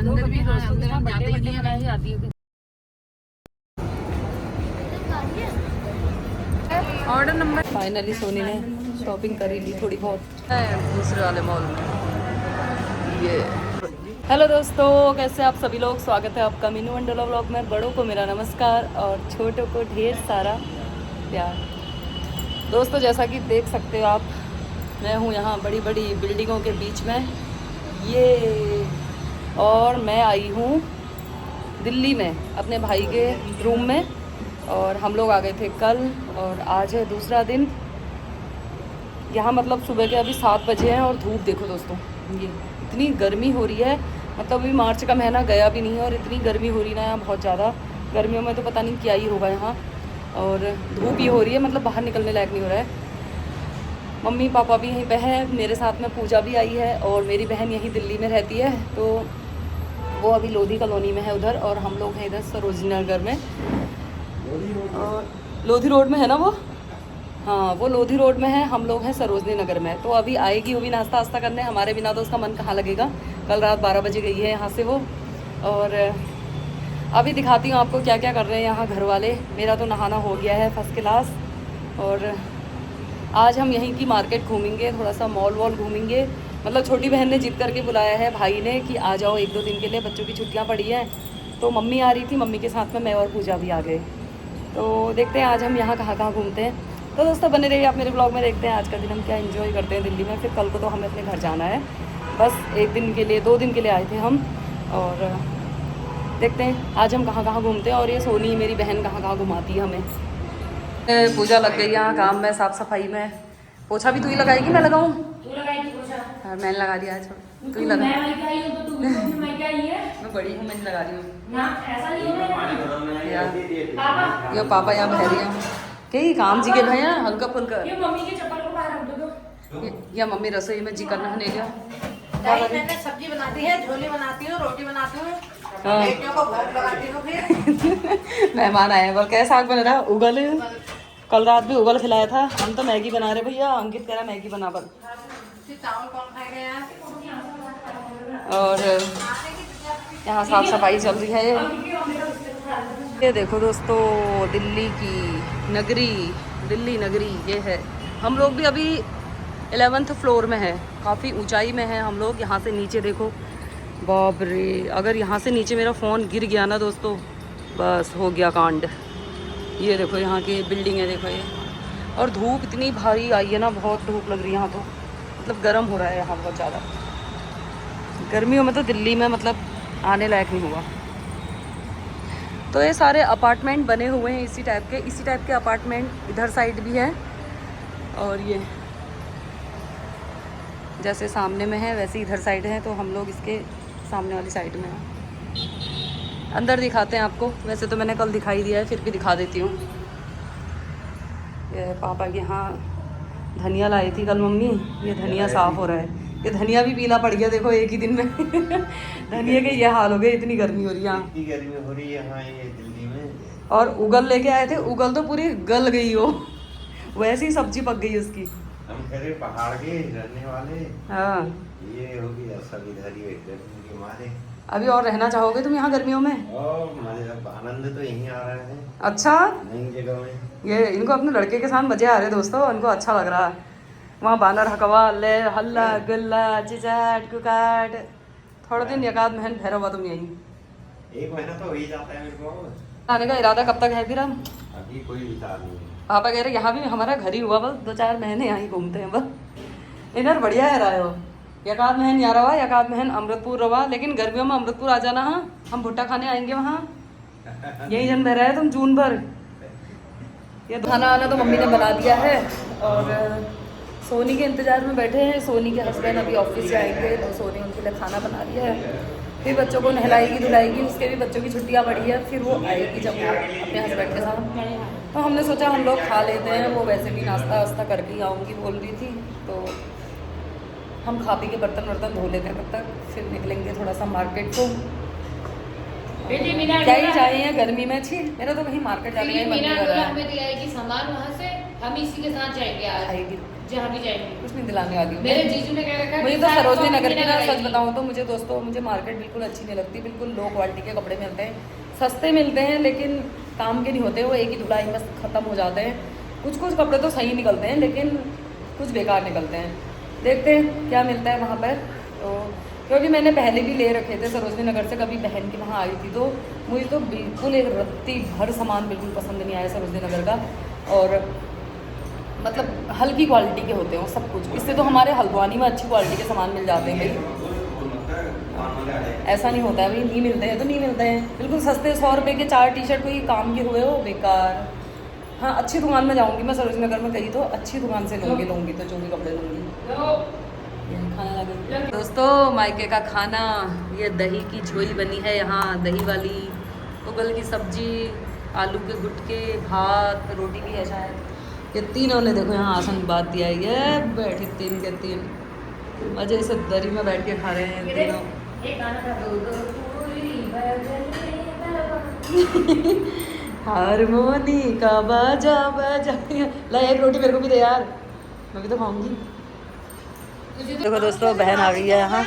अंदर भी दोस्तों के साथ जाते ही नहीं बनाई आती है। ऑर्डर नंबर फाइनली सोनी ने शॉपिंग करी ली थोड़ी बहुत दूसरे वाले मॉल में। ये हेलो दोस्तों, कैसे आप सभी लोग, स्वागत है आपका मीनू मंडोला व्लॉग में। बड़ों को मेरा नमस्कार और छोटों को ढेर सारा प्यार। दोस्तों जैसा कि देख सकते हो आप, मैं हूँ यहाँ बड़ी बड़ी बिल्डिंगों के बीच में ये, और मैं आई हूँ दिल्ली में अपने भाई के रूम में। और हम लोग आ गए थे कल और आज है दूसरा दिन यहाँ। मतलब सुबह के अभी 7 बजे हैं और धूप देखो दोस्तों, ये इतनी गर्मी हो रही है। मतलब अभी मार्च का महीना गया भी नहीं है और इतनी गर्मी हो रही है ना यहाँ, बहुत ज़्यादा। गर्मियों में तो पता नहीं क्या ही होगा यहाँ, और धूप ही हो रही है, मतलब बाहर निकलने लायक नहीं हो रहा है। मम्मी पापा भी यहीं पे है, मेरे साथ में पूजा भी आई है और मेरी बहन यहीं दिल्ली में रहती है, तो वो अभी लोधी कॉलोनी में है उधर, और हम लोग हैं इधर सरोजनी नगर में। और लोधी रोड में है ना वो, हाँ वो लोधी रोड में है, हम लोग हैं सरोजनी नगर में। तो अभी आएगी वो भी नाश्ता वास्ता करने, हमारे बिना तो उसका मन कहाँ लगेगा। कल रात 12 बजे गई है यहाँ से वो। और अभी दिखाती हूँ आपको क्या क्या कर रहे हैं यहाँ घर वाले। मेरा तो नहाना हो गया है फर्स्ट क्लास, और आज हम यहीं की मार्केट घूमेंगे, थोड़ा सा मॉल वॉल घूमेंगे। मतलब छोटी बहन ने जिद करके बुलाया है भाई ने कि आ जाओ 1-2 दिन के लिए, बच्चों की छुट्टियाँ पड़ी हैं। तो मम्मी आ रही थी, मम्मी के साथ में मैं और पूजा भी आ गए। तो देखते हैं आज हम यहाँ कहाँ कहाँ घूमते हैं। तो दोस्तों बने रहिए आप मेरे ब्लॉग में, देखते हैं आज का दिन हम क्या एंजॉय करते हैं दिल्ली में। फिर कल को तो हमें अपने घर जाना है, बस 1 दिन के लिए, 2 दिन के लिए आए थे हम। और देखते हैं आज हम कहाँ कहाँ घूमते हैं। और ये सोनी मेरी बहन कहाँ कहाँ घुमाती है हमें। पूजा लग गई यहाँ काम में, साफ़ सफाई में। पोछा भी तू ही लगाएगी मैं लगाऊँ? हाँ मैंने लगा दिया आज, तू ही लगा। मैं बड़ी हूँ, मैंने लगा रही हूँ। यो पापा यहाँ बह रही हैं कई काम जी के भैया, हल्का फुल्का। या मम्मी रसोई में जी करना है लिया। मैंने सब्जी बनाती है, झोली बनाती हूँ, रोटी बनाती हूँ, बेटियों को भोग लगाती हूँ। फिर मेहमान आए, बोल क्या साग बन रहा? उगल। कल रात भी उगल खिलाया था। हम तो मैगी बना रहे भैया, अंकित कह रहा मैगी बना बल। चावल कौन खाएगा यार? और यहाँ साफ सफाई चल रही है। ये देखो दोस्तों, दिल्ली की नगरी, दिल्ली नगरी ये है। हम लोग भी अभी 11th फ्लोर में है, काफ़ी ऊंचाई में है हम लोग। यहाँ से नीचे देखो, बाप रे, अगर यहाँ से नीचे मेरा फ़ोन गिर गया ना दोस्तों, बस हो गया कांड। ये देखो यहाँ की बिल्डिंग है, देखो ये। और धूप इतनी भारी आई है ना, बहुत धूप लग रही है यहाँ तो। मतलब गर्म हो रहा है यहाँ बहुत ज़्यादा। गर्मियों में तो दिल्ली में मतलब आने लायक नहीं हुआ। तो ये सारे अपार्टमेंट बने हुए हैं इसी टाइप के अपार्टमेंट इधर साइड भी है। और ये जैसे सामने में है वैसे इधर साइड है, तो हम लोग इसके सामने वाली साइड में हैं। अंदर दिखाते हैं आपको, वैसे तो मैंने कल दिखाई दिया है, फिर भी दिखा देती हूँ। ये पापा के यहाँ धनिया लाई थी कल मम्मी, ये धनिया साफ़ हो रहा है। ये धनिया भी पीला पड़ गया देखो एक ही दिन में। धनिया के ये हाल हो गए, इतनी गर्मी हो रही है यहाँ। इतनी गर्मी हो रही है यहाँ ये दिल्ली में। और उगल लेके आए थे, उगल तो पूरी गल गई हो, वैसी सब्जी पक गई उसकी। हम खड़े पहाड़ के रहने वाले, हाँ ये हो गया सब इधर ही गर्मी के मारे। अभी और रहना चाहोगे तुम यहाँ गर्मियों में? और मजे, आनंद तो यहीं आ रहा है। अच्छा, नई जगह में ये इनको अपने लड़के के साथ मजे आ रहे दोस्तों, इनको अच्छा लग रहा है। वहाँ बानर हकवा ले हल्ला गुल्ला चिचाट कुकाट। थोड़ा दिन एकाध महीने ठहरा हुआ तुम यहीं। 1 महीना तो हो ही जाता है मेरे को। आने का इरादा कब तक है फिर हम? अभी कोई विचार नहीं है। पापा कह रहे यहाँ भी हमारा घर ही हुआ, बस 2-4 महीने यहाँ ही घूमते हैं बस। इधर बढ़िया है रहा हो, एकाध महीने यहाँ रहा, एकाध महीने अमृतपुर रहा। लेकिन गर्मियों में अमृतपुर आ जाना, हाँ हम भुट्टा खाने आएंगे वहाँ। यही जन बह रहा है तुम जून भर। ये खाना आना तो मम्मी ने बना दिया है और सोनी के इंतज़ार में बैठे हैं। सोनी के हस्बैंड अभी ऑफिस से आएंगे, तो सोनी उनके लिए खाना बना रही है। फिर बच्चों को नहलाएगी धुलाएगी, उसके भी बच्चों की छुट्टियाँ पड़ी है, फिर वो आएगी जब वो अपने हस्बैंड के साथ। तो हमने सोचा हम लोग खा लेते हैं। वो वैसे भी नाश्ता वास्ता करके ही आऊँगी बोल रही थी, तो हम खा पी के बर्तन वर्तन धो लेते हैं तब तक, फिर निकलेंगे थोड़ा सा मार्केट को। क्या ही चाहिए गर्मी में, अच्छी मेरा तो कहीं मार्केट जाने का मन नहीं कर रहा है। हमें दिलाएगी सामान वहाँ से, हम इसी के साथ जाएंगे आज। आएगी जहाँ भी जाएंगे। कुछ नहीं दिलाने वाली हूँ। मेरे जीजू ने क्या रखा है? मुझे तो सरोजनी नगर की ना, सच लगाएगी। बताऊँ तो मुझे दोस्तों, मुझे मार्केट बिल्कुल अच्छी नहीं लगती। बिल्कुल लो क्वालिटी के कपड़े मिलते हैं, सस्ते मिलते हैं, लेकिन काम के नहीं होते। वो एक ही धुलाई में ख़त्म हो जाते हैं। कुछ कुछ कपड़े तो सही निकलते हैं, लेकिन कुछ बेकार निकलते हैं। देखते हैं क्या मिलता है वहाँ पर। तो क्योंकि मैंने पहले भी ले रखे थे सरोजनी नगर से, कभी बहन के वहाँ आई थी, तो मुझे तो बिल्कुल एक रत्ती भर सामान बिल्कुल पसंद नहीं आया सरोजनी नगर का। और मतलब हल्की क्वालिटी के होते हैं सब कुछ। इससे तो हमारे हल्द्वानी में अच्छी क्वालिटी के सामान मिल जाते हैं भाई। ऐसा नहीं होता है भाई, नहीं मिलते हैं तो नहीं मिलते हैं। बिल्कुल सस्ते 100 रुपये के 4 टी-शर्ट कोई काम के हुए हो, बेकार। हाँ, अच्छी दुकान में जाऊँगी मैं सरोजनी नगर में गई तो अच्छी दुकान से लूँगी तो जो भी कपड़े लूँगी। खाना लगे दोस्तों, मायके का खाना। ये दही की झोली बनी है यहाँ, दही वाली, उबल की सब्जी, आलू के गुटके, भात, रोटी भी है शायद। ये तीनों ने देखो यहाँ आसन बात दिया है। ये बैठे 3 के 3 मजे से दरी में बैठ के खा रहे हैं तीनों। हारमोनी का बाजा बाजा। ला एक रोटी मेरे को भी दे यार, मैं भी तो खाऊंगी। देखो दोस्तों, बहन आ गई है यहाँ।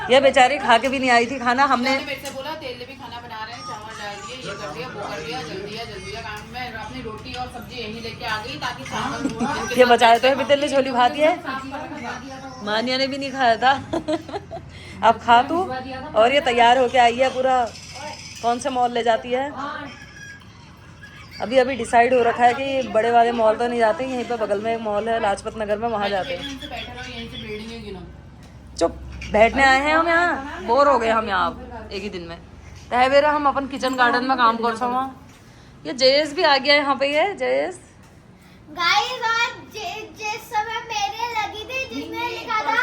ये बेचारी खा के भी नहीं आई थी खाना। हमने मेरे से बोला तेल भी खाना बना रहे हैं, चावल डाल दिए, ये कर दिया, वो कर दिया, जल्दी काम में अपनी रोटी और सब्जी यहीं लेके आ गई ताकि चावल ये बचाए तो है बितले झोली भात है। मानिया ने भी नहीं खाया था। अब खा तू। और ये तैयार होके आई है पूरा। कौन से मॉल ले जाती है? अभी डिसाइड हो रखा है कि बड़े वाले मॉल तो नहीं जाते, यहीं पे बगल में एक मॉल है लाजपत नगर में, वहाँ जाते हैं। चुप, बैठने आए हैं हम यहाँ, बोर हो गए हम यहाँ एक ही दिन में। तय बेरा हम अपन किचन गार्डन में काम कर सको। ये जयेश भी आ गया यहाँ पे। ये जयेश गाइस, और जिस समय मेरे लगी थी, जिसने लिखा था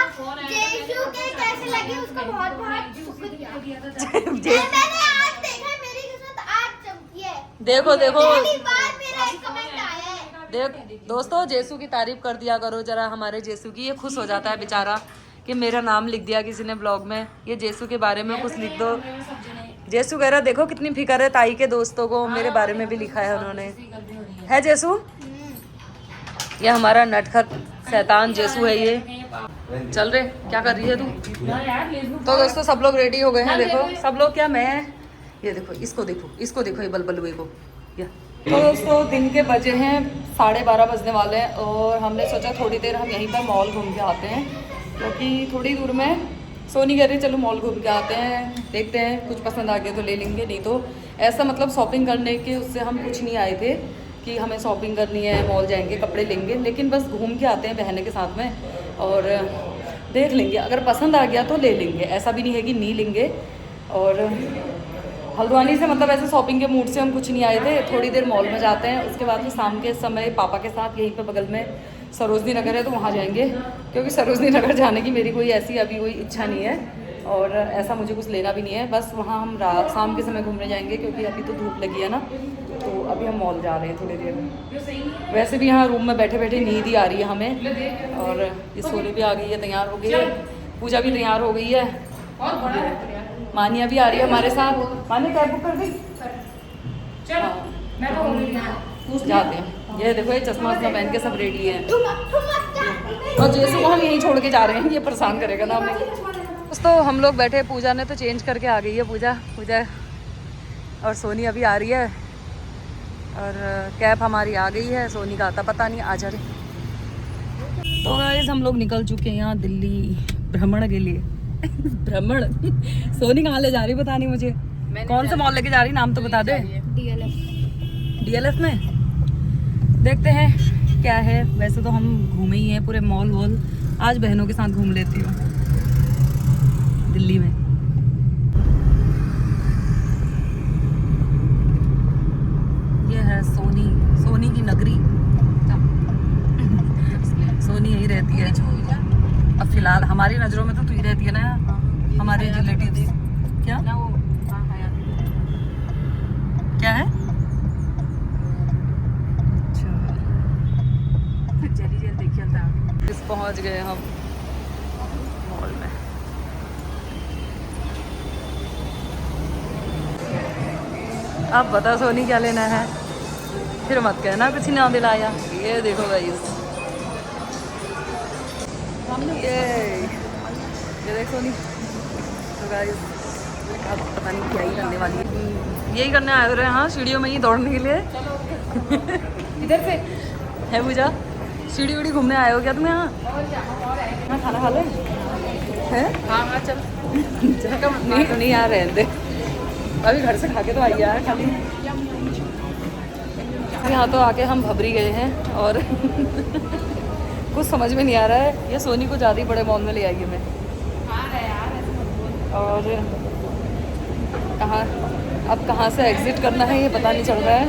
जेशु के कैसे लगी, उसको बहुत बहुत शुक्रिया। मैंने आज देखा, मेरी किस्मत आज चमकी है। देखो पहली बार मेरा एक कमेंट आया है। देख दोस्तों, जेसू की तारीफ कर दिया करो जरा हमारे जेसू की। ये खुश हो जाता है बेचारा कि मेरा नाम लिख दिया किसी ने ब्लॉग में। ये जेसू के बारे में कुछ लिख दो। जेसू कह रहा देखो कितनी फिक्र है ताई के दोस्तों को, मेरे बारे में भी लिखा है उन्होंने। है जेसू? ये हमारा नटखट शैतान जेसू है। ये चल रहे, क्या कर रही है तू? तो दोस्तों सब लोग रेडी हो गए हैं। देखो सब लोग, क्या मैं, ये देखो इसको देखो ये बलबलुए को। तो दोस्तों दिन के बजे हैं 12:30 बजने वाले हैं, और हमने सोचा थोड़ी देर हम यहीं पर मॉल घूम के आते हैं, क्योंकि थोड़ी दूर में सोनी कह रही चलो मॉल घूम के आते हैं, देखते हैं कुछ पसंद आ गया तो ले लेंगे, नहीं तो ऐसा मतलब शॉपिंग करने के उससे हम कुछ नहीं आए थे कि हमें शॉपिंग करनी है, मॉल जाएंगे कपड़े लेंगे, लेकिन बस घूम के आते हैं बहन के साथ में और देख लेंगे, अगर पसंद आ गया तो ले लेंगे, ऐसा भी नहीं है कि नहीं लेंगे। और हल्द्वानी से मतलब ऐसे शॉपिंग के मूड से हम कुछ नहीं आए थे, थोड़ी देर मॉल में जाते हैं, उसके बाद फिर शाम के समय पापा के साथ यहीं पे बगल में सरोजनी नगर है तो वहाँ जाएंगे, क्योंकि सरोजनी नगर जाने की मेरी कोई ऐसी अभी कोई इच्छा नहीं है और ऐसा मुझे कुछ लेना भी नहीं है, बस वहाँ हम रात शाम के समय घूमने जाएंगे, क्योंकि अभी तो धूप लगी है ना, तो अभी हम मॉल जा रहे हैं थोड़ी देर। वैसे भी यहाँ रूम में बैठे बैठे नींद ही आ रही है हमें, और ये सोनी भी आ गई है, तैयार हो गई है, पूजा भी तैयार हो गई है, मानिया भी आ रही है हमारे साथ। मानिया कैब बुक कर दी? जाते हैं। ये देखो ये चश्मा वश्मा पहन के सब रेडी हैं, और जैसे को हम यहीं छोड़ के जा रहे हैं, ये परेशान करेगा ना हमें। दोस्तों हम लोग बैठे, पूजा ने तो चेंज करके आ गई है, पूजा और सोनी अभी आ रही है, और कैब हमारी आ गई है, सोनी का आता पता नहीं, आ जा रही। तो गाइस हम लोग निकल चुके हैं यहाँ दिल्ली भ्रमण के लिए। भ्रमण सोनी कहाँ ले जा रही बता नहीं मुझे, कौन सा मॉल लेके जा रही, नाम तो बता दे। DLF में देखते हैं क्या है। वैसे तो हम घूमे ही हैं पूरे मॉल वॉल, आज बहनों के साथ घूम लेती हूँ दिल्ली में। ये है सोनी की नगरी। सोनी यही रहती है अब फिलहाल, हमारी नज़रों में तो तू ही रहती है ना, हमारे रिलेटिव्स। क्या है? इस पहुंच गए हम मॉल में। आप बता सोनी क्या लेना है, फिर मत कहना कुछ ना दिलाया। ये देखो गाइस ये देख सोनी। तो गाइस अब पता नहीं क्या ही करने वाली है। यही करने आए रहे हाँ, सीढ़ियों में ही दौड़ने के लिए। इधर से है पूजा, सीढ़ी उड़ी घूमने आए हो क्या तुम यहाँ? हाँ खाना खा ले हैं? हाँ चल। नहीं यार रहने दे, अभी घर से खा के तो आई यार खाली। यहाँ तो आके हम भबरी गए हैं और कुछ समझ में नहीं आ रहा है। ये सोनी को ज़्यादा ही बड़े मॉल में ले आई है मैं। और कहाँ से एग्ज़िट करना है ये पता नहीं चल रहा है।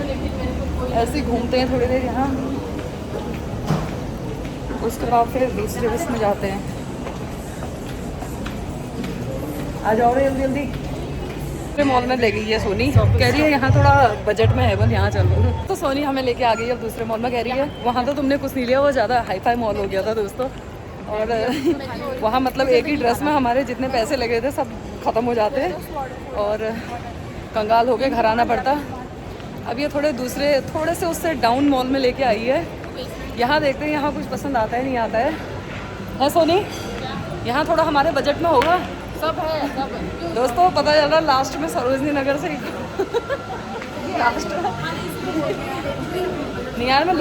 ऐसे ही घूमते हैं थोड़ी देर यहाँ, उसके बाद फिर दूसरे बस में जाते हैं। आ जाओ रे जल्दी जल्दी। मॉल में ले गई है सोनी, कह रही है यहाँ थोड़ा बजट में है, बस यहाँ चलो। तो सोनी हमें लेके आ गई अब दूसरे मॉल में, कह रही है वहाँ तो तुमने कुछ नहीं लिया, वो ज़्यादा हाई फाई मॉल हो गया था दोस्तों। और वहाँ मतलब एक ही ड्रेस में हमारे जितने पैसे लगे थे सब ख़त्म हो जाते और कंगाल होके घर आना पड़ता। अब ये थोड़े से उससे डाउन मॉल में लेके आई है। यहाँ देखते हैं यहाँ कुछ पसंद आता है नहीं आता है सोनी? यहाँ थोड़ा हमारे बजट में होगा सब है सब। दोस्तों। पता चल रहा लास्ट में सरोजनी नगर से लास्ट में नहीं यार, मैं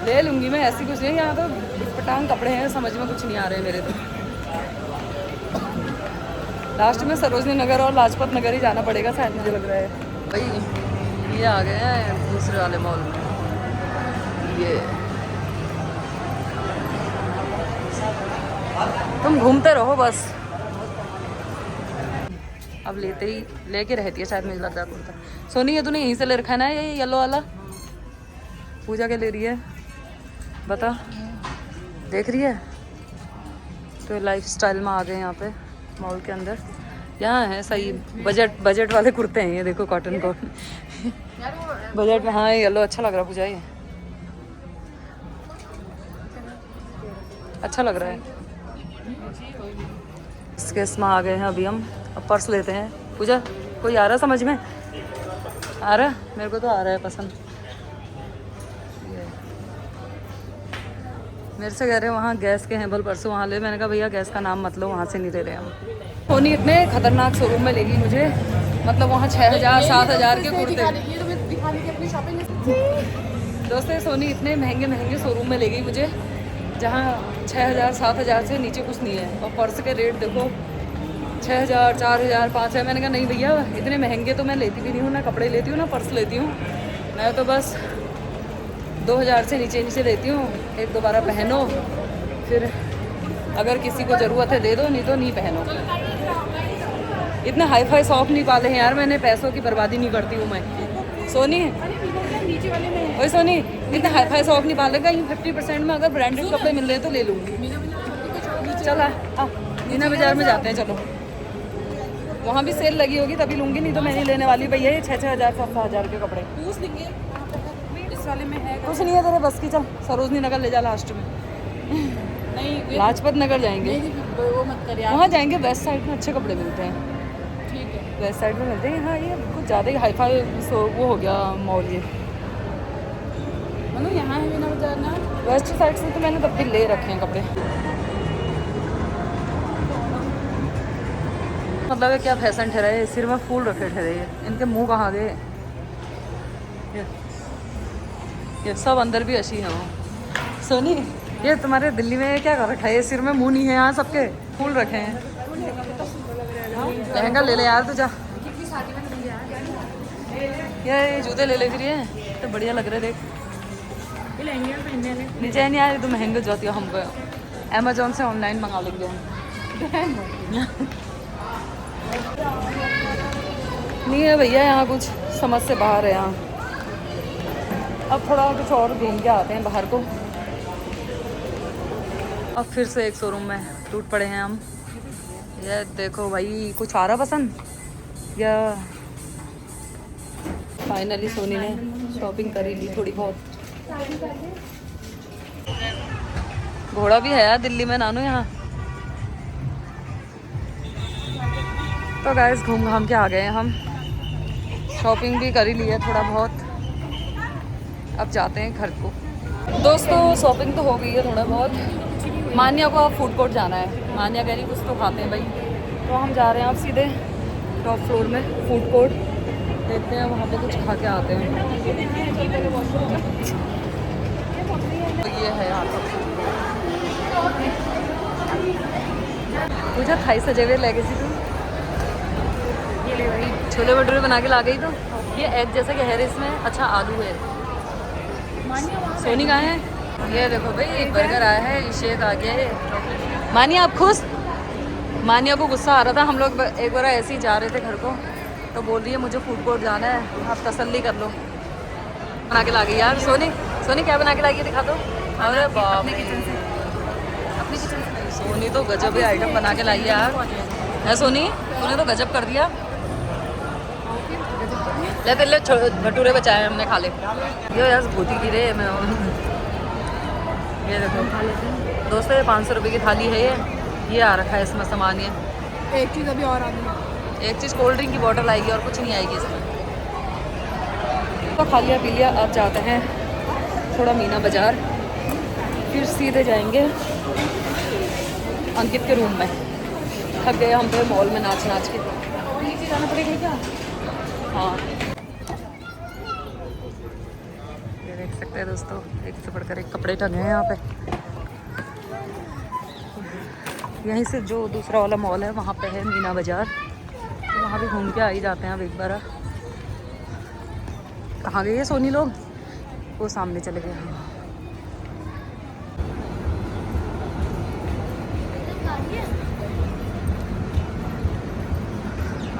ले लूँगी मैं, ऐसी कुछ नहीं। यहाँ तो पटांग कपड़े हैं, समझ में कुछ नहीं आ रहे मेरे तो। लास्ट में सरोजनी नगर और लाजपत नगर ही जाना पड़ेगा शायद, मुझे लग रहा है। भाई ये आ गए हैं दूसरे वाले मॉल में। ये तुम घूमते रहो बस। अब लेके रहती है शायद, मुझे लग रहा है कुर्ता। सोनी ये तूने यहीं से ले रखा है ना, ये येलो वाला? पूजा क्या ले रही है बता, देख रही है? तो लाइफस्टाइल में आ गए यहाँ पे मॉल के अंदर। यहाँ है सही बजट वाले कुर्ते हैं ये, देखो कॉटन बजट में। हाँ येलो अच्छा लग रहा है पूजा, ये अच्छा लग रहा है। इसके इसमें आ गए हैं अभी हम। अब पर्स लेते हैं। पूजा कोई आ रहा है समझ में? आ रहा है? मेरे को तो आ रहा है पसंद। मेरे से कह रहे हैं वहाँ गैस के हैं, बल परसों वहाँ ले। मैंने कहा भैया गैस का नाम मत लो, वहाँ से नहीं ले रहे हम। सोनी इतने खतरनाक शोरूम में लेगी मुझे, मतलब वहाँ 6,000-7,000 के कुर्ते। दोस्तों सोनी इतने महंगे शोरूम में ले गई मुझे, जहाँ 6,000-7,000 से नीचे कुछ नहीं है। और पर्स के रेट देखो 6,000, 4,000, 5,000। मैंने कहा नहीं भैया इतने महंगे तो मैं लेती भी नहीं हूँ, ना कपड़े लेती हूँ ना पर्स लेती हूँ। मैं तो बस 2,000 से नीचे लेती हूँ। एक दोबारा पहनो, फिर अगर किसी को ज़रूरत है दे दो, नहीं तो नहीं पहनो। इतने हाई फाई शौक नहीं पाले हैं यार मैंने, पैसों की बर्बादी नहीं करती हूँ मैं। सोनी वही सोनी, इतने हाई फाई शौक नहीं पाले। कहीं 50% में अगर ब्रांडेड कपड़े मिल रहे हैं तो ले लूँगी। चल आ मीना बाजार में जाते हैं, चलो। वहाँ भी सेल लगी होगी तभी लूँगी, नहीं तो मैं नहीं लेने वाली भैया ये 6,000 7,000 के कपड़े। पूछ लेंगे इस वाले में है कुछ नहीं है तेरे बस की। चल सरोजनी नगर ले जा लास्ट में। नहीं लाजपत नगर जाएंगे, वो मत कर यार। वहाँ जाएंगे। वेस्ट साइड में अच्छे कपड़े मिलते हैं, ठीक है वेस्ट साइड में मिलते हैं। हाँ ये कुछ ज़्यादा ही हाई फाई वो हो गया मॉल ये। मतलब यहाँ है मीना बाजार ना, वेस्ट साइड से तो मैंने तब भी ले रखे हैं कपड़े। मतलब है क्या फैशन ठहरा है, सिर में फूल रखे ठहरे है। इनके मुंह कहाँ गए? ये सब अंदर भी अच्छी है। वो सोनी ये तुम्हारे दिल्ली में क्या कर रखा है? ये सिर में मुंह नहीं है, यहाँ सबके फूल रखे हैं। लहंगा ले ले यार तू जा। ये जूते ले ले फिर, ये तो बढ़िया लग रहे। देख नीचे नहीं यार, तो महंगे जाती हो। हमको अमेजोन से ऑनलाइन मंगा लेंगे हम। नहीं है भैया यहाँ कुछ समझ से बाहर है यहाँ। अब थोड़ा कुछ और घूम के आते हैं बाहर को। अब फिर से एक शोरूम में टूट पड़े हैं हम। ये देखो भाई, कुछ आ रहा पसंद या? फाइनली सोनी ने शॉपिंग कर ही ली थोड़ी बहुत। घोड़ा भी है यार दिल्ली में नानू यहाँ। तो गाइस घूम घाम के आ गए हैं हम, शॉपिंग भी कर ही ली है थोड़ा बहुत। अब जाते हैं घर को। दोस्तों शॉपिंग तो हो गई है थोड़ा बहुत, मान्या को अब फूड कोर्ट जाना है। मान्या कह रही कुछ तो खाते हैं भाई, तो हम जा रहे हैं अब सीधे टॉप फ्लोर में फूड कोर्ट, देखते हैं वहाँ पे कुछ खा के आते हैं। तो ये है यहाँ पर पूजा थाई सजे हुए ले गई थी तुम, छोले भटूरे बना के ला गई। तो ये एग जैसा कि है इसमें, अच्छा आलू है। सोनी कहाँ है? ये देखो भाई एक बर्गर आया है, शेक आ गया है। मानिया आप खुश? मानिया को गुस्सा आ रहा था, हम लोग एक बार ऐसे ही जा रहे थे घर को, तो बोल रही है मुझे फूड कोर्ट जाना है, आप तसल्ली कर लो। बना के ला गई यार सोनी। सोनी क्या बना के लाई है दिखा दो। अरे बाप रे, अपनी किचन से सोनी तो गजब ही आइटम बना के लाई है यार। है सोनी, तूने तो गजब कर दिया। ले तेरे भटूरे बचाए हमने, खा ले। ये यार भूती गिरे मैं। ये देखो दोस्तों, ये 500 रुपये की थाली है। ये आ रखा है इसमें सामान। ये एक चीज़ अभी और आ गई, एक चीज़ कोल्ड ड्रिंक की बोतल आएगी और कुछ नहीं आएगी इसमें। तो खा लिया पी लिया, अब जाते हैं थोड़ा मीना बाज़ार, फिर सीधे जाएंगे अंकित के रूम में। थक गए हम तो मॉल में नाच नाच के। नीचे जाना पड़ेगा क्या? हाँ ये देख सकते हैं दोस्तों, एक से बढ़कर एक कपड़े टंगे हैं यहाँ पे। यहीं से जो दूसरा वाला मॉल है वहाँ पे है मीना बाज़ार, तो वहाँ भी घूम के आ ही जाते हैं अब एक बार। कहाँ गए सोनी लोग? वो सामने चले गए हैं।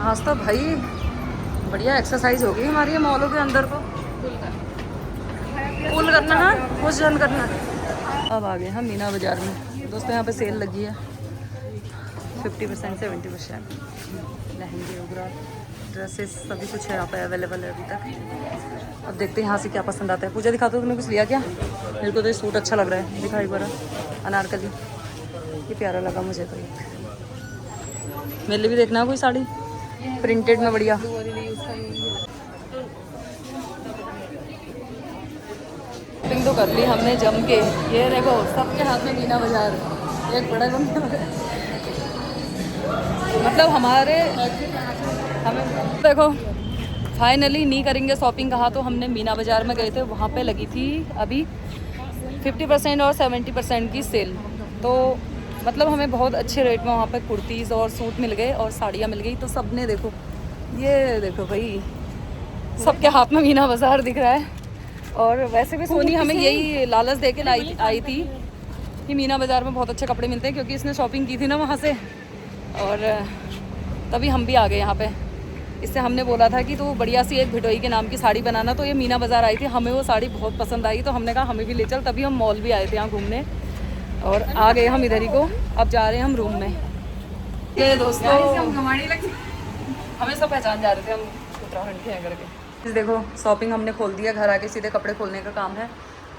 आज तो भाई बढ़िया एक्सरसाइज हो गई हमारी मॉलों के अंदर को फुल करना है, कुछ जन करना है। अब आ गए हम मीना बाज़ार में दोस्तों। यहाँ पे सेल लगी है 50% 70%। लहंगे वगैरह, ड्रेसेस सभी कुछ है यहाँ पे अवेलेबल है अभी तक। अब देखते हैं यहाँ से क्या पसंद आता है। पूजा दिखा दो, तुमने कुछ लिया क्या? मेरे को तो ये सूट अच्छा लग रहा है, दिखाई बड़ा अनारकली, ये प्यारा लगा मुझे। तो मेरे लिए भी देखना है कोई साड़ी प्रिंटेड में बढ़िया। शॉपिंग तो कर ली हमने जम के। ये देखो सबके हाथ में मीना बाज़ार, एक बड़ा मतलब हमें देखो फाइनली नहीं करेंगे शॉपिंग कहा, तो हमने मीना बाज़ार में गए थे, वहाँ पे लगी थी अभी 50% और 70% की सेल। तो मतलब हमें बहुत अच्छे रेट में वहाँ पे कुर्तीज़ और सूट मिल गए और साड़ियाँ मिल गई। तो सब ने देखो, ये देखो भाई सबके हाथ में मीना बाज़ार दिख रहा है। और वैसे भी सोनी हमें यही लालच दे के आई थी कि मीना बाज़ार में बहुत अच्छे कपड़े मिलते हैं, क्योंकि इसने शॉपिंग की थी ना वहाँ से, और तभी हम भी आ गए यहाँ पे। इससे हमने बोला था कि तो बढ़िया सी एक भिटोई के नाम की साड़ी बनाना, तो ये मीना बाज़ार आई थी, हमें वो साड़ी बहुत पसंद आई, तो हमने कहा हमें भी ले चल। तभी हम मॉल भी आए थे यहाँ घूमने, और आ गए हम इधर ही को। अब जा रहे हैं हम रूम में। ये दोस्तों हमें सब पहचान जा रहे थे, हम उत्तराखंड के हैं करके। देखो शॉपिंग हमने खोल दिया, घर आके सीधे कपड़े खोलने का काम है।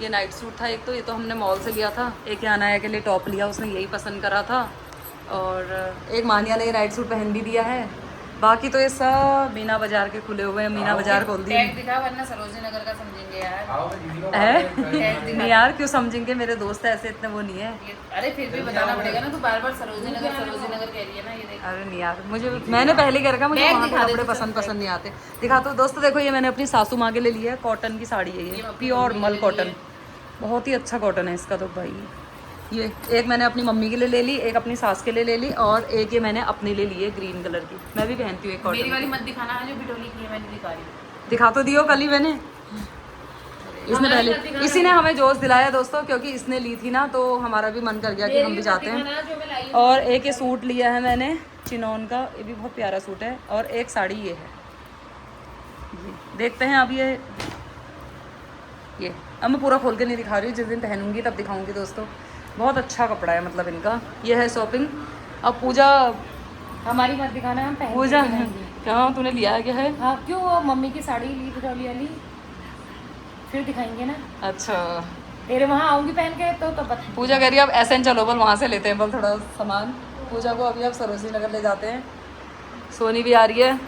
ये नाइट सूट था एक, तो ये तो हमने मॉल से लिया था। एक यहाँ आया के लिए टॉप लिया, उसने यही पसंद करा था। और एक मानिया ने नाइट सूट पहन भी दिया है। बाकी तो ये सब मीना बाज़ार के खुले हुए हैं, मीना बाज़ार खोल दी दिखा, वरना सरोजनी नगर का समझेंगे यार। है नहीं यार, क्यों समझेंगे, मेरे दोस्त ऐसे इतने वो नहीं है। अरे फिर भी बताना पड़ेगा ना, तू बार बार सरोजनी नगर कह रही है ना। ये देख, अरे नहीं यार, मैंने पहले कह रखा, मुझे वहाँ के कपड़े पसंद नहीं आते। दिखा तो दोस्तों, देखो ये मैंने अपनी सासू माँ के लिए लिया है, कॉटन की साड़ी है ये, प्योर मल कॉटन, बहुत ही अच्छा कॉटन है इसका। तो भाई ये एक मैंने अपनी मम्मी के लिए ले ली, एक अपनी सास के लिए ले ली, और एक ये मैंने अपने लिए ली है ग्रीन कलर की। मैं भी पहनती हूँ एक कॉटन। मेरी वाली मत दिखाना है जो बिटोली की है, मैंने दिखा रही। दिखा तो दियो कल ही मैंने, इसने पहले इसी ने हमें जोश दिलाया दोस्तों, क्योंकि इसने ली थी ना, तो हमारा भी मन कर गया कि हम भी जाते हैं। और एक ये सूट लिया है मैंने चिनॉन का, ये भी बहुत प्यारा सूट है। और एक साड़ी ये है, देखते हैं अब ये अब मैं पूरा खोल के नहीं दिखा रही हूँ, जिस दिन पहनूंगी तब दिखाऊंगी दोस्तों। बहुत अच्छा कपड़ा है मतलब इनका। ये है शॉपिंग। अब पूजा हमारी मत दिखाना, हम पहन पूजा क्या तूने लिया है क्या है? हाँ क्यों, वो मम्मी की साड़ी ली बिटौली वाली, फिर दिखाएंगे ना। अच्छा तेरे वहाँ आऊँगी पहन के तो बता। पूजा कह रही है अब एसएन चलो, बल वहाँ से लेते हैं बल थोड़ा सामान। पूजा को अभी अब सरोजनी नगर ले जाते हैं, सोनी भी आ रही है,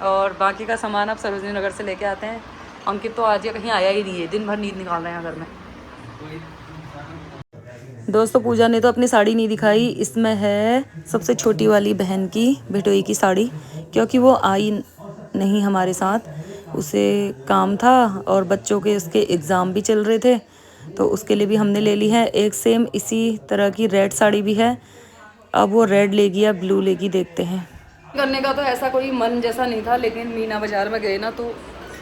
और बाकी का सामान अब सरोजनी नगर से लेके आते हैं। अंकित तो आज ये कहीं आया ही नहीं है, दिन भर नींद निकाल रहे हैं घर में। दोस्तों पूजा ने तो अपनी साड़ी नहीं दिखाई। इसमें है सबसे छोटी वाली बहन की बिटोई की साड़ी, क्योंकि वो आई नहीं हमारे साथ, उसे काम था और बच्चों के उसके एग्ज़ाम भी चल रहे थे, तो उसके लिए भी हमने ले ली है। एक सेम इसी तरह की रेड साड़ी भी है, अब वो रेड लेगी या ब्लू लेगी, देखते हैं। करने का तो ऐसा कोई मन जैसा नहीं था, लेकिन मीना बाज़ार में गए ना तो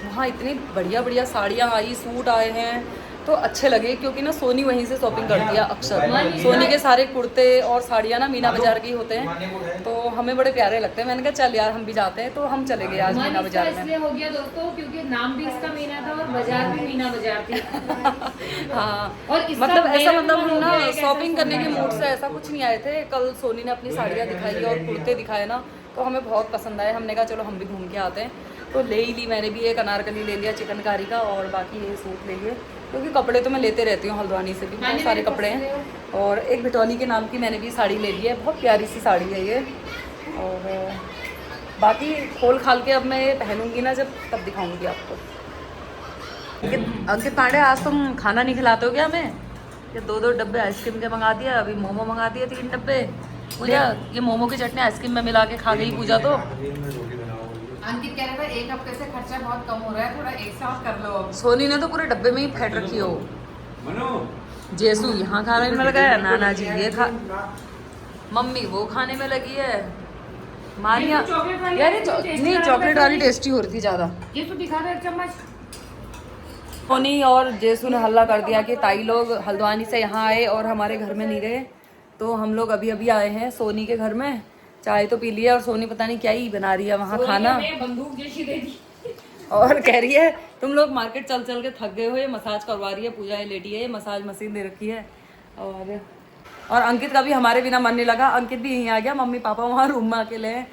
वहाँ इतनी बढ़िया बढ़िया साड़ियाँ आई, सूट आए हैं तो अच्छे लगे, क्योंकि ना सोनी वहीं से शॉपिंग करती है अक्सर। सोनी के सारे कुर्ते और साड़ियाँ ना मीना बाज़ार की होते हैं, तो हमें बड़े प्यारे लगते हैं। मैंने कहा चल यार हम भी जाते हैं, तो हम चले गए आज मीना बाज़ार में। इसलिए हो गया दोस्तों क्योंकि नाम भी इसका मीना था और बाजार भी मीना बाजार थी। हाँ, और इसका मतलब ऐसा मेरा मतलब मन हम हो ना गया कि शॉपिंग ऐसा करने के सोना मूड से ऐसा कुछ नहीं आए थे। कल सोनी ने अपनी साड़ियाँ दिखाई और कुर्ते दिखाए ना, तो हमें बहुत पसंद आए। हमने कहा चलो हम भी घूम के आते हैं, तो ले ही ली। मैंने भी एक अनारकली ले लिया चिकनकारी का, और बाकी ये सूट ले लिए, क्योंकि कपड़े तो मैं लेते रहती हूँ हल्द्वानी से भी, बहुत सारे कपड़े हैं। और एक बिटौनी के नाम की मैंने भी साड़ी ले ली है, बहुत प्यारी सी साड़ी है ये। और बाकी खोल खाल के अब मैं ये पहनूंगी ना जब, तब दिखाऊंगी आपको। अंकित पांडे, आज तुम खाना नहीं खिलाते हो क्या हमें? ये 2-2 डब्बे आइसक्रीम के मंगा दिया, अभी मोमो मंगा दिए 3 डब्बे। पूजा ये मोमो की चटनी आइसक्रीम में मिला के खा गई पूजा तो। अंकित कह रहा था 1 हफ्ते से खर्चा बहुत कम हो रहा है, थोड़ा एक साथ कर लो अब। सोनी ने तो पूरे डब्बे में ही फेंट रखी हो। जेसू यहाँ खाने में लगा है, नाना जी ये खा, मम्मी वो खाने में लगी है, मारिया यार नहीं चॉकलेट वाली टेस्टी हो रही थी ज़्यादा। ये तो दिखा रहा है चम्मच। सोनी और जेसू ने हल्ला कर दिया कि ताई लोग हल्द्वानी से यहाँ आए और हमारे घर में नहीं रहे, तो हम लोग अभी अभी आए हैं सोनी के घर में। चाय तो पी लिया और सोनी पता नहीं क्या ही बना रही है वहाँ खाना, बंदूक जैसी दे दी और कह रही है तुम लोग मार्केट चल चल के थक गए हो, ये मसाज करवा रही है। पूजा ये लेटी है, ये मसाज मशीन दे रखी है। और अंकित का भी हमारे बिना मन नहीं लगा, अंकित भी यहीं आ गया, मम्मी पापा वहाँ रूम में अकेले हैं।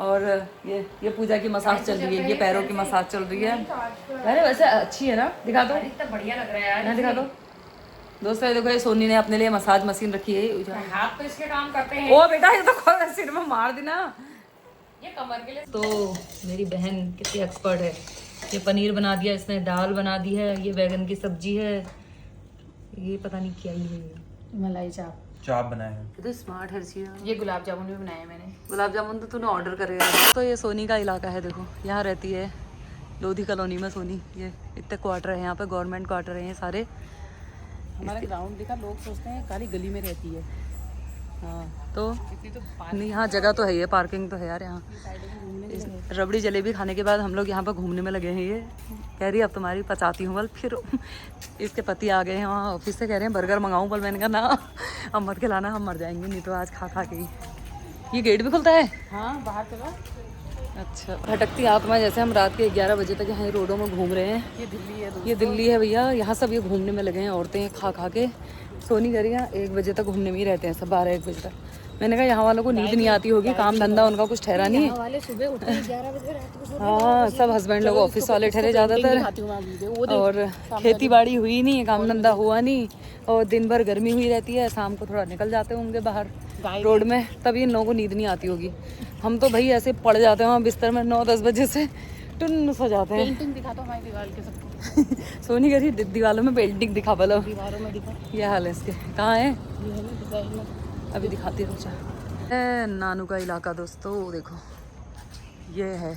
और ये पूजा की मसाज चल रही है, ये पैरों की मसाज चल रही है। अरे वैसे अच्छी है ना, दिखा दो, इतना बढ़िया लग रहा है यार। ना दिखा दो दोस्तों। ये देखो ये सोनी ने अपने लिए मसाज मशीन रखी है। हाथ तो इसके काम करते हैं। ओ बेटा ये तो सिर में मार देना, ये कमर के लिए। तो मेरी बहन कितनी एक्सपर्ट है। ये पनीर बना दिया इसने, दाल बना दी है, ये बैगन की सब्जी है, ये पता नहीं क्या ही है, मलाई चाप बनाए हैं। ये तो स्मार्ट हर चीज। ये गुलाब जामुन भी बनाए मैंने। गुलाब जामुन तो तूने ऑर्डर करेगा। तो ये सोनी का इलाका है, देखो यहाँ रहती है लोधी कॉलोनी में सोनी। ये इतने क्वार्टर है यहाँ पे, गवर्नमेंट क्वार्टर है ये सारे। हमारा ग्राउंड देखा, लोग सोचते हैं काली गली में रहती है। हाँ तो नहीं, यहाँ जगह तो है, ये पार्किंग तो है यार यहाँ। रबड़ी जलेबी खाने के बाद हम लोग यहाँ पर घूमने में लगे हैं। ये कह रही है अब तुम्हारी पचाती हूँ बल। फिर इसके पति आ गए हैं वहाँ ऑफिस से, कह रहे हैं बर्गर मंगाऊँ बल। मैंने कहा ना अब मत खिलाना, हम मर जाएंगे नहीं तो आज खा खा के ही। ये गेट भी खुलता है? हाँ बाहर चलो। अच्छा, भटकती आत्मा जैसे हम रात के 11 बजे तक यहाँ रोडों में घूम रहे हैं। ये दिल्ली है ये दिल्ली है भैया, यहाँ सब ये घूमने में लगे हैं औरतें खा खा के। सोनी करिए 1 बजे तक घूमने में ही रहते हैं सब, 12-1 बजे तक। मैंने कहा यहाँ वालों को नींद नहीं आती होगी, काम धंधा उनका कुछ ठहरा नहीं है। वाले सुबह उठते हैं 11 बजे रात को। हाँ सब हस्बैंड लोग ऑफिस वाले ठहरे ज़्यादातर, और खेती बाड़ी हुई नहीं, काम धंधा हुआ नहीं, और दिन भर गर्मी हुई रहती है, शाम को थोड़ा निकल जाते होंगे बाहर रोड में, तभी इन लोगों को नींद नहीं आती होगी। हम तो भाई ऐसे पड़ जाते हैं वहाँ बिस्तर में 9-10 बजे से टुन सो जाते हैं। पेंटिंग दिखा दो हमारी दीवार के सबको। सोनी कह रही दीवारों में पेंटिंग दिखा बोलो। दीवारों में दिखा, ये हाल है इसके। कहाँ है? ये है ना डिजाइन में। अभी दिखाती हूँ। नानू का इलाका दोस्तों देखो ये है।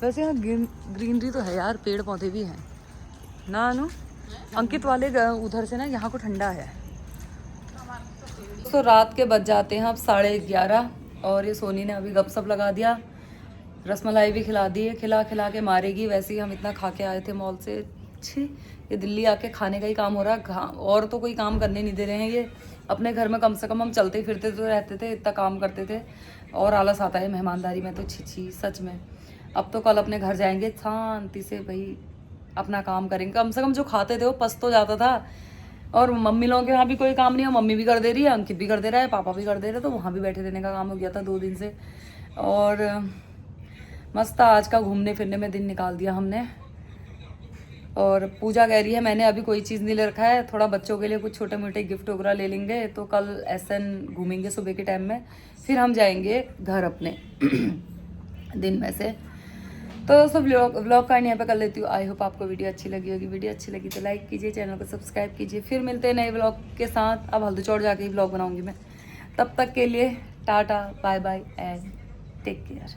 वैसे यहाँ ग्रीनरी तो है यार, पेड़ पौधे भी हैं। नानू अंकित वाले उधर से ना यहाँ को ठंडा है। तो रात के बज जाते हैं अब 11:30, और ये सोनी ने अभी गपशप लगा दिया, रसमलाई भी खिला दी है, खिला खिला के मारेगी। वैसे ही हम इतना खा के आए थे मॉल से। छी, ये दिल्ली आके खाने का ही काम हो रहा है, और तो कोई काम करने नहीं दे रहे हैं ये। अपने घर में कम से कम हम चलते फिरते तो रहते थे, इतना काम करते थे, और आलस आता है मेहमानदारी में तो। छी सच में। अब तो कल अपने घर जाएंगे शांति से भाई, अपना काम करेंगे। कम से कम जो खाते थे वो पस तो जाता था। और मम्मी लोगों के यहाँ भी कोई काम नहीं है, मम्मी भी कर दे रही है, अंकित भी कर दे रहा है, पापा भी कर दे रहे, तो वहाँ भी बैठे रहने का काम हो गया था 2 दिन से। और मस्त आज का घूमने फिरने में दिन निकाल दिया हमने। और पूजा कह रही है मैंने अभी कोई चीज़ नहीं ले रखा है, थोड़ा बच्चों के लिए कुछ छोटे मोटे गिफ्ट वगैरह ले लेंगे, तो कल एसएन घूमेंगे सुबह के टाइम में, फिर हम जाएंगे घर अपने दिन में से। तो दोस्तों व्लॉग का यहाँ पे कर लेती हूँ। आई होप आपको वीडियो अच्छी लगी होगी। वीडियो अच्छी लगी तो लाइक कीजिए, चैनल को सब्सक्राइब कीजिए। फिर मिलते हैं नए व्लॉग के साथ। अब हल्दी चौड़ जाके ही व्लॉग बनाऊंगी मैं। तब तक के लिए tata bye bye and take care.